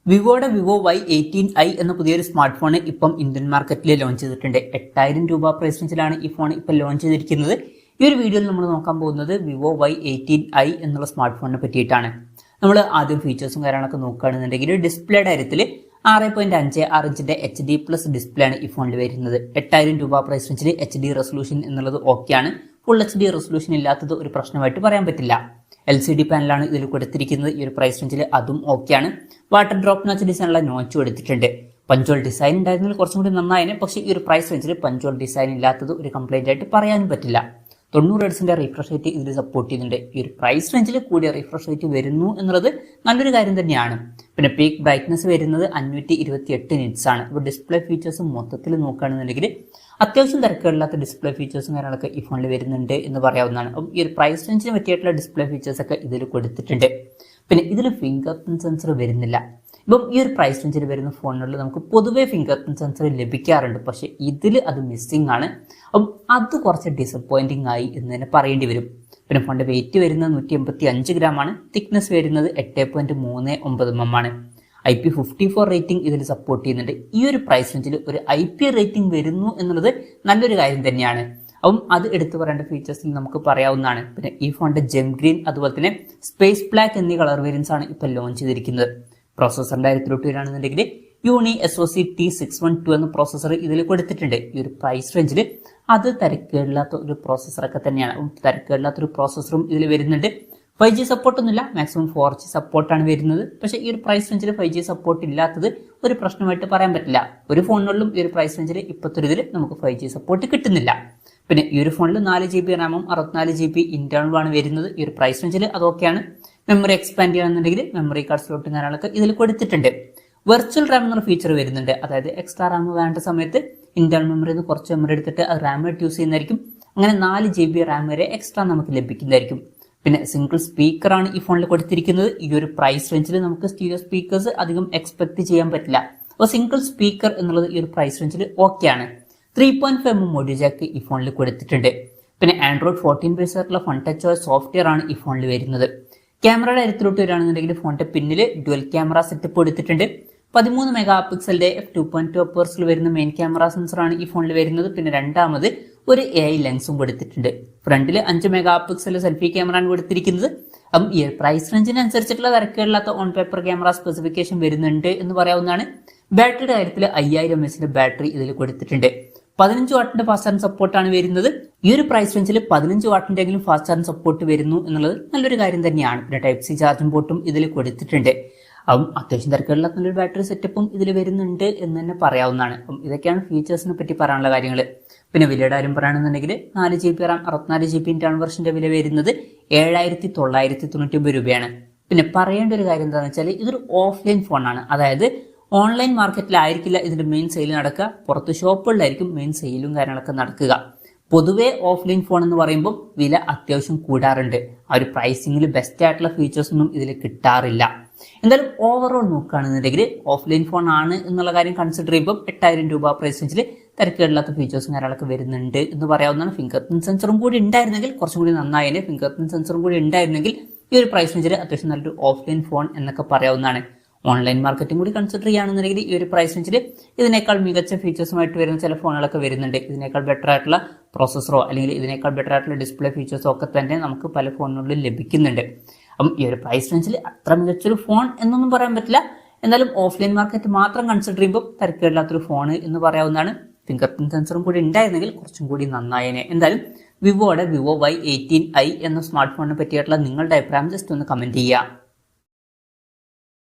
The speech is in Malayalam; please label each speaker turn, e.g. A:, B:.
A: വിവോയുടെ വിവോ Y18i എന്ന പുതിയൊരു സ്മാർട്ട് ഫോൺ ഇപ്പം ഇന്ത്യൻ മാർക്കറ്റിൽ ലോഞ്ച് ചെയ്തിട്ടുണ്ട്. 8000 രൂപ പ്രൈസ് റേഞ്ചിലാണ് ഈ ഫോൺ ഇപ്പം ലോഞ്ച് ചെയ്തിരിക്കുന്നത്. ഈ ഒരു വീഡിയോയിൽ നമ്മൾ നോക്കാൻ പോകുന്നത് വിവോ Y18i എന്നുള്ള സ്മാർട്ട് ഫോണിനെ പറ്റിയിട്ടാണ്. നമ്മൾ ആദ്യം ഫീച്ചേഴ്സും കാര്യങ്ങളൊക്കെ നോക്കുകയാണെന്നുണ്ടെങ്കിൽ ഡിസ്പ്ലേയുടെ കാര്യത്തിൽ 6.56 ഇഞ്ചിന്റെ HD+ ഡിസ്പ്ലേ ആണ് ഈ ഫോണിൽ വരുന്നത്. 8000 രൂപ പ്രൈസ് റേഞ്ചിൽ HD റെസൊല്യൂഷൻ എന്നുള്ളത് ഓക്കെയാണ്. ഫുൾ HD റെസൊല്യൂഷൻ ഇല്ലാത്തത് ഒരു പ്രശ്നമായിട്ട് പറയാൻ പറ്റില്ല. LCD പാനലാണ് ഇതിൽ കൊടുത്തിരിക്കുന്നത്. ഈ ഒരു പ്രൈസ് റേഞ്ചിൽ അതും ഓക്കെയാണ്. വാട്ടർ ഡ്രോപ്പ് നോച്ച് ഡിസൈനുള്ള നോച്ച് കൊടുത്തിട്ടുണ്ട്. പഞ്ചോൾ ഡിസൈൻ ഉണ്ടായിരുന്നെങ്കിൽ കുറച്ചും കൂടി നന്നായേനെ. പക്ഷേ ഈ ഒരു പ്രൈസ് റേഞ്ചിൽ പഞ്ചോൾ ഡിസൈൻ ഇല്ലാത്തത് ഒരു കംപ്ലൈന്റ് ആയിട്ട് പറയാനും പറ്റില്ല. 90 ഹെർട്സിന്റെ റിഫ്രഷ് റേറ്റ് ഇതിൽ സപ്പോർട്ട് ചെയ്യുന്നുണ്ട്. ഈ ഒരു പ്രൈസ് റേഞ്ചിൽ കൂടിയ റിഫ്രഷ് റേറ്റ് വരുന്നു എന്നുള്ളത് നല്ലൊരു കാര്യം തന്നെയാണ്. പിന്നെ പീക്ക് ബ്രൈറ്റ്നസ് വരുന്നത് 528 നിറ്റ്സ് ആണ്. ഇപ്പോൾ ഡിസ്പ്ലേ ഫീച്ചേഴ്സ് മൊത്തത്തിൽ നോക്കുകയാണെന്നുണ്ടെങ്കിൽ അത്യാവശ്യം തിരക്കുകളില്ലാത്ത ഡിസ്പ്ലേ ഫീച്ചേഴ്സും കാര്യങ്ങളൊക്കെ ഈ ഫോണിൽ വരുന്നുണ്ട് എന്ന് പറയാവുന്നതാണ്. അപ്പം ഈ ഒരു പ്രൈസ് റേഞ്ചിന് പറ്റിയിട്ടുള്ള ഡിസ്പ്ലേ ഫീച്ചേഴ്സ് ഒക്കെ ഇതിൽ കൊടുത്തിട്ടുണ്ട്. പിന്നെ ഇതിൽ ഫിംഗർ പ്രിന്റ് സെൻസർ വരുന്നില്ല. ഇപ്പം ഈ ഒരു പ്രൈസ് റേഞ്ചിൽ വരുന്ന ഫോണുകളിൽ നമുക്ക് പൊതുവേ ഫിംഗർ പ്രിന്റ് സെൻസർ ലഭിക്കാറുണ്ട്. പക്ഷേ ഇതിൽ അത് മിസ്സിംഗ് ആണ്. അപ്പം അത് കുറച്ച് ഡിസപ്പോയിന്റിംഗ് ആയി എന്ന് തന്നെ പറയേണ്ടി വരും. പിന്നെ ഫോണിന്റെ വെയിറ്റ് വരുന്നത് 185 ഗ്രാമാണ്. തിക്നെസ് വരുന്നത് 8.39 mm ആണ്. IP54 റേറ്റിംഗ് ഇതിൽ സപ്പോർട്ട് ചെയ്യുന്നുണ്ട്. ഈ ഒരു പ്രൈസ് റേഞ്ചിൽ ഒരു IP റേറ്റിംഗ് വരുന്നു എന്നുള്ളത് നല്ലൊരു കാര്യം തന്നെയാണ്. അപ്പം അത് എടുത്തു പറയേണ്ട ഫീച്ചേഴ്സിൽ നമുക്ക് പറയാവുന്നതാണ്. പിന്നെ ഈ ഫോണിന്റെ ജെം ഗ്രീൻ അതുപോലെ തന്നെ സ്പേസ് ബ്ലാക്ക് എന്നീ കളർ വേരിയൻസ് ആണ് ഇപ്പോൾ ലോഞ്ച് ചെയ്തിരിക്കുന്നത്. പ്രോസസറിന്റെ കാര്യത്തിലോട്ട് വരികയാണെന്നുണ്ടെങ്കിൽ യൂണി SoC T612 എന്ന പ്രോസസർ ഇതിൽ കൊടുത്തിട്ടുണ്ട്. ഈ ഒരു പ്രൈസ് റേഞ്ചിൽ അത് തിരക്കേടില്ലാത്ത ഒരു പ്രോസസറൊക്കെ തന്നെയാണ്. തിരക്കേടില്ലാത്തൊരു പ്രോസസറും ഇതിൽ വരുന്നുണ്ട്. 5G സപ്പോർട്ടൊന്നുമില്ല, മാക്സിമം 4G സപ്പോർട്ടാണ് വരുന്നത്. പക്ഷേ ഈ ഒരു പ്രൈസ് റേഞ്ചിൽ 5G സപ്പോർട്ട് ഇല്ലാത്തത് ഒരു പ്രശ്നമായിട്ട് പറയാൻ പറ്റില്ല. ഒരു ഫോണിലും ഈ ഒരു പ്രൈസ് റേഞ്ചിൽ ഇപ്പോഴത്തെ ഇതിൽ നമുക്ക് 5G സപ്പോർട്ട് കിട്ടുന്നില്ല. പിന്നെ ഈ ഒരു ഫോണിൽ 4GB റാമും 64GB ഇന്റേണലുമാണ് വരുന്നത്. ഈ ഒരു പ്രൈസ് റേഞ്ചിൽ അതൊക്കെയാണ്. മെമ്മറി എക്സ്പാൻഡ് ചെയ്യണമെന്നുണ്ടെങ്കിൽ മെമ്മറി കാർഡ് സ്ലോട്ടും കാര്യങ്ങളൊക്കെ ഇതിൽ കൊടുത്തിട്ടുണ്ട്. വെർച്വൽ റാം എന്നൊരു ഫീച്ചർ വരുന്നുണ്ട്. അതായത് എക്സ്ട്രാ റാം വേണ്ട സമയത്ത് ഇന്റേണൽ മെമ്മറിയിൽ നിന്ന് കുറച്ച് മെമ്മറി എടുത്തിട്ട് അത് റാം ആയിട്ട് യൂസ് ചെയ്യുന്നതായിരിക്കും. അങ്ങനെ 4GB റാം വരെ എക്സ്ട്രാ നമുക്ക് ലഭിക്കുന്നതായിരിക്കും. പിന്നെ സിംഗിൾ സ്പീക്കറാണ് ഈ ഫോണിൽ കൊടുത്തിരിക്കുന്നത്. ഈ ഒരു പ്രൈസ് റേഞ്ചിൽ നമുക്ക് സ്റ്റീരിയോ സ്പീക്കേഴ്സ് അധികം എക്സ്പെക്ട് ചെയ്യാൻ പറ്റില്ല. അപ്പോൾ സിംഗിൾ സ്പീക്കർ എന്നുള്ളത് ഈ ഒരു പ്രൈസ് റേഞ്ചിൽ ഓക്കെയാണ്. 3.5mm ഓഡിയോ ജാക്ക് ഈ ഫോണിൽ കൊടുത്തിട്ടുണ്ട്. പിന്നെ Android 14 ബേസ് ആയിട്ടുള്ള ഫോൺ ടച്ച് OS സോഫ്റ്റ്വെയർ ആണ് ഈ ഫോണിൽ വരുന്നത്. ക്യാമറയുടെ കാര്യത്തിലോട്ട് വരികയാണെന്നുണ്ടെങ്കിൽ ഫോണിന്റെ പിന്നിൽ ഡ്യുവൽ ക്യാമറ സെറ്റപ്പ് കൊടുത്തിട്ടുണ്ട്. 13 മെഗാ പിക്സലിന്റെ f2.2 അപ്പേഴ്സിൽ വരുന്ന മെയിൻ ക്യാമറ സെൻസറാണ് ഈ ഫോണിൽ വരുന്നത്. പിന്നെ രണ്ടാമത് ഒരു AI ലെൻസും കൊടുത്തിട്ടുണ്ട്. ഫ്രണ്ടിൽ 5 മെഗാ പിക്സൽ സെൽഫി ക്യാമറയാണ് കൊടുത്തിരിക്കുന്നത്. അപ്പം ഈ പ്രൈസ് റേഞ്ചിനനുസരിച്ചിട്ടുള്ള തിരക്കുകളില്ലാത്ത ഓൺ പേപ്പർ ക്യാമറ സ്പെസിഫിക്കേഷൻ വരുന്നുണ്ട് എന്ന് പറയാവുന്നതാണ്. ബാറ്ററിയുടെ കാര്യത്തിൽ 5000 mAh ബാറ്ററി ഇതിൽ കൊടുത്തിട്ടുണ്ട്. 15 വാട്ടിന്റെ ഫാസ്റ്റ് ചാർജിംഗ് സപ്പോർട്ടാണ് വരുന്നത്. ഈ ഒരു പ്രൈസ് റേഞ്ചിൽ 15 വാട്ടിന്റെ എങ്കിലും ഫാസ്റ്റ് ചാർജിംഗ് സപ്പോർട്ട് വരുന്നു എന്നുള്ളത് നല്ലൊരു കാര്യം തന്നെയാണ്. പിന്നെ Type-C ചാർജിംഗ് പോർട്ടും ഇതിൽ കൊടുത്തിട്ടുണ്ട്. അപ്പം അത്യാവശ്യം തിരക്കുള്ള നല്ലൊരു ബാറ്ററി സെറ്റപ്പും ഇതിൽ വരുന്നുണ്ട് എന്ന് തന്നെ പറയാവുന്നതാണ്. അപ്പം ഇതൊക്കെയാണ് ഫീച്ചേഴ്സിനെ പറ്റി പറയാനുള്ള കാര്യങ്ങൾ. പിന്നെ വിലയുടെ കാര്യം പറയുകയാണെന്നുണ്ടെങ്കിൽ 4GB റാം 64GB ഇന്റേണൽ വെർഷന്റെ വില വരുന്നത് 7999 രൂപയാണ്. പിന്നെ പറയേണ്ട ഒരു കാര്യം എന്താണെന്ന് വെച്ചാൽ ഇതൊരു ഓഫ്ലൈൻ ഫോണാണ്. അതായത് ഓൺലൈൻ മാർക്കറ്റിലായിരിക്കില്ല ഇതിന്റെ മെയിൻ സെയിൽ നടക്കുക. പുറത്ത് ഷോപ്പുകളിലായിരിക്കും മെയിൻ സെയിലും കാര്യങ്ങളൊക്കെ നടക്കുക. പൊതുവെ ഓഫ്ലൈൻ ഫോൺ എന്ന് പറയുമ്പോൾ വില അത്യാവശ്യം കൂടാറുണ്ട്. ആ ഒരു പ്രൈസിംഗിൽ ബെസ്റ്റ് ആയിട്ടുള്ള ഫീച്ചേഴ്സ് ഒന്നും ഇതിൽ കിട്ടാറില്ല. എന്തായാലും ഓവറോൾ നോക്കുകയാണെന്നുണ്ടെങ്കിൽ ഓഫ്ലൈൻ ഫോൺ ആണ് എന്നുള്ള കാര്യം കൺസിഡർ ചെയ്യുമ്പോൾ 8000 രൂപ പ്രൈസ് റേഞ്ചിൽ തിരക്കേടില്ലാത്ത ഫീച്ചേഴ്സും കാര്യങ്ങളൊക്കെ വരുന്നുണ്ട് എന്ന് പറയാവുന്നതാണ്. ഫിംഗർ പ്രിന്റ് സെൻസറും കൂടി ഉണ്ടായിരുന്നെങ്കിൽ കുറച്ചും കൂടി നന്നായേനെ. ഫിംഗർ പ്രിന്റ് സെൻസറും കൂടി ഉണ്ടായിരുന്നെങ്കിൽ ഈ ഒരു പ്രൈസ് റേഞ്ചിൽ അത്യാവശ്യം നല്ലൊരു ഓഫ്ലൈൻ ഫോൺ എന്നൊക്കെ പറയാവുന്നതാണ്. ഓൺലൈൻ മാർക്കറ്റിംഗ് കൂടി കൺസിഡർ ചെയ്യുകയാണെന്നുണ്ടെങ്കിൽ ഈ ഒരു പ്രൈസ് റേഞ്ചിൽ ഇതിനേക്കാൾ മികച്ച ഫീച്ചേഴ്സുമായിട്ട് വരുന്ന ചില ഫോണുകളൊക്കെ വരുന്നുണ്ട്. ഇതിനേക്കാൾ ബെറ്റർ ആയിട്ടുള്ള പ്രോസസ്സറോ അല്ലെങ്കിൽ ഇതിനേക്കാൾ ബെറ്റർ ആയിട്ടുള്ള ഡിസ്പ്ലേ ഫീച്ചേഴ്സോ ഒക്കെ തന്നെ നമുക്ക് പല ഫോണുകളിലും ലഭിക്കുന്നുണ്ട്. അപ്പം ഈ ഒരു പ്രൈസ് റേഞ്ചിൽ അത്ര മികച്ചൊരു ഫോൺ എന്നൊന്നും പറയാൻ പറ്റില്ല. എന്നാലും ഓഫ്ലൈൻ മാർക്കറ്റ് മാത്രം കൺസിഡർ ചെയ്യുമ്പോൾ തിരക്കേടില്ലാത്തൊരു ഫോൺ എന്ന് പറയാവുന്നതാണ്. ഫിംഗർ പ്രിന്റ് സെൻസറും കൂടി ഉണ്ടായിരുന്നെങ്കിൽ കുറച്ചും കൂടി നന്നായേനെ. എന്തായാലും വിവോയുടെ വിവോ Y18i എന്ന സ്മാർട്ട് ഫോണിനെ പറ്റിയിട്ടുള്ള നിങ്ങളുടെ അഭിപ്രായം ജസ്റ്റ് ഒന്ന് കമന്റ് ചെയ്യുക.